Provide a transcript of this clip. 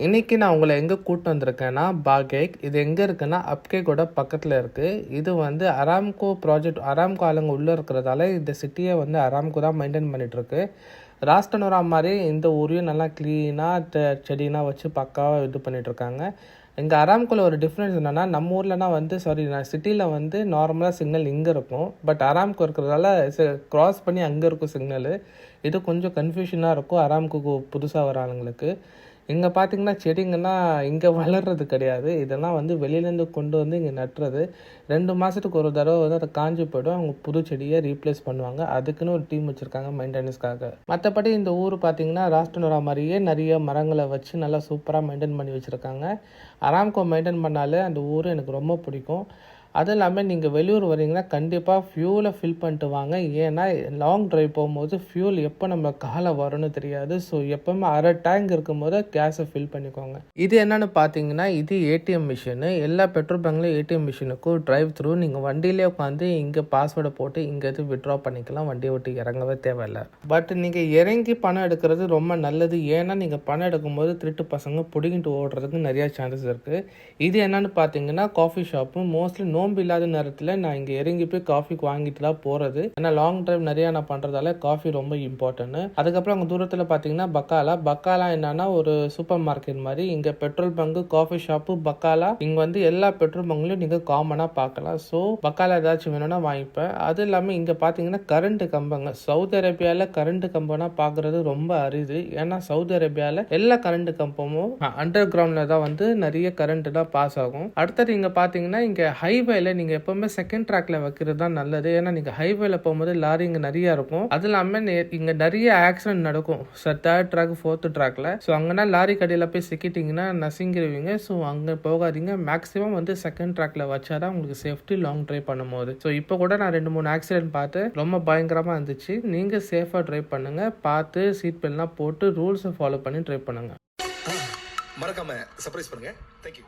இன்னைக்கு நான் உங்களை எங்கே கூட்டு வந்திருக்கேன்னா பாகேக். இது எங்கே இருக்குன்னா அப்கேக்கோட பக்கத்தில் இருக்குது. இது வந்து அராம்கோ ப்ராஜெக்ட். அராம்கோ ஆளுங்க உள்ளே இருக்கிறதால இந்த சிட்டியை வந்து அராம்கோ தான் மெயின்டைன் பண்ணிகிட்ருக்கு. ராஸ்டனோரா மாதிரி இந்த ஊரையும் நல்லா க்ளீனாக செடினா வச்சு பக்காவாக இது பண்ணிகிட்ருக்காங்க. இங்கே அராம்கோவில் ஒரு டிஃப்ரென்ஸ் என்னென்னா, நம்ம ஊர்லனா வந்து நான் சிட்டியில் வந்து நார்மலாக சிக்னல் இங்கே இருக்கும். பட் அராம்கோ இருக்கிறதால க்ராஸ் பண்ணி அங்கே இருக்கும் சிக்னலு. இது கொஞ்சம் கன்ஃபியூஷனாக இருக்கும் அராம்கோக்கு புதுசாக வர ஆளுங்களுக்கு. இங்கே பார்த்தீங்கன்னா செடிங்கன்னா இங்கே வளர்றது கிடையாது. இதெல்லாம் வந்து வெளியிலேருந்து கொண்டு வந்து இங்கே நட்டுறது. 2 மாதத்துக்கு ஒரு தடவை வந்து அதை காஞ்சி போய்டும். அவங்க புது செடியை ரீப்ளேஸ் பண்ணுவாங்க. அதுக்குன்னு ஒரு டீம் வச்சுருக்காங்க மெயின்டெனன்ஸ்க்காக. மற்றபடி இந்த ஊர் பார்த்தீங்கன்னா ராஸ்டனோரா மாதிரியே நிறைய மரங்களை வச்சு நல்லா சூப்பராக மெயின்டைன் பண்ணி வச்சுருக்காங்க. அராம்கோ மெயின்டைன் பண்ணாலே அந்த ஊர் எனக்கு ரொம்ப பிடிக்கும். அதுவும் இல்லாமல் நீங்கள் வெளியூர் வரீங்கன்னா கண்டிப்பாக ஃபியூலை ஃபில் பண்ணிட்டு வாங்க. ஏன்னா லாங் ட்ரைவ் போகும்போது ஃபியூல் எப்போ நம்ம காலை வரும்னு தெரியாது. ஸோ எப்போவுமே அரை டேங்க் இருக்கும்போது கேஸை ஃபில் பண்ணிக்கோங்க. இது என்னென்னு பார்த்தீங்கன்னா, இது ஏடிஎம் மிஷினு. எல்லா பெட்ரோல் பங்க்லேயும் ஏடிஎம் மிஷினுக்கும் டிரைவ் த்ரூ. நீங்கள் வண்டியிலே உட்காந்து இங்கே பாஸ்வேர்டை போட்டு இங்கே எது விட்ரா பண்ணிக்கலாம். வண்டியை விட்டு இறங்கவே தேவையில்லை. பட் நீங்கள் இறங்கி பணம் எடுக்கிறது ரொம்ப நல்லது. ஏன்னா நீங்கள் பணம் எடுக்கும்போது திருட்டு பசங்க பிடிங்கிட்டு ஓடுறதுக்கு நிறையா சான்சஸ் இருக்குது. இது என்னென்னு பார்த்தீங்கன்னா காஃபி ஷாப்பு. மோஸ்ட்லி நோம்பு இல்லாத நேரத்தில் நான் இங்கே இறங்கி போய் காஃபி வாங்கிட்டு தான் போகிறது. ஏன்னா லாங் டிரைவ் நிறையா நான் பண்ணுறதால காஃபி ரொம்ப இம்பார்ட்டன்ட். அதுக்கப்புறம் அங்கே தூரத்தில் பார்த்தீங்கன்னா பக்காலா என்னன்னா ஒரு சூப்பர் மார்க்கெட் மாதிரி. இங்கே பெட்ரோல் பங்கு, காஃபி ஷாப்பு, பக்காலா இங்கே வந்து எல்லா பெட்ரோல் பங்க்லையும் நீங்கள் காமனாக பார்க்கலாம். ஸோ பக்காலா ஏதாச்சும் வேணும்னா வாங்கிப்பேன். அது இல்லாமல் இங்கே பார்த்தீங்கன்னா கரண்ட் கம்பங்க. சவுதி அரேபியாவில் கரண்ட் கம்பம்னா பார்க்குறது ரொம்ப அரிது. ஏன்னா சவுதி அரேபியாவில் எல்லா கரண்ட் கம்பமும் அண்டர் கிரவுண்டில் தான் வந்து நிறைய கரண்ட் தான் பாஸ் ஆகும். அடுத்தது இங்கே பார்த்தீங்கன்னா இங்கே ஹைவேல நீங்கள் எப்பவுமே செகண்ட் ட்ராக்ல வைக்கிறது தான் நல்லது. ஏன்னா நீங்கள் ஹைவேல போகும்போது லாரி இங்கே நிறைய இருக்கும். அது இல்லாமல் இங்கே நிறைய ஆக்சிடென்ட் நடக்கும். தேர்ட் ட்ராக், ஃபோர்த் ட்ராக்ல. ஸோ அங்கன்னா லாரி கடையில் போய் சிக்கிட்டிங்கன்னா நசிங்கிருவீங்க. ஸோ அங்கே போகாதீங்க. மேக்ஸிமம் வந்து செகண்ட் ட்ராக்ல வச்சாதான் உங்களுக்கு சேஃப்டி லாங் ட்ரைவ் பண்ணும்போது. ஸோ இப்போ கூட நான் 2-3 ஆக்சிடென்ட் பார்த்து ரொம்ப பயங்கரமாக இருந்துச்சு. நீங்கள் சேஃபாக ட்ரைவ் பண்ணுங்க. பார்த்து சீட் பெல்ட்லாம் போட்டு ரூல்ஸை ஃபாலோ பண்ணி ட்ரைவ் பண்ணுங்க. மறக்காம சர்ப்ரைஸ் பண்ணுங்க. தேங்க்யூ.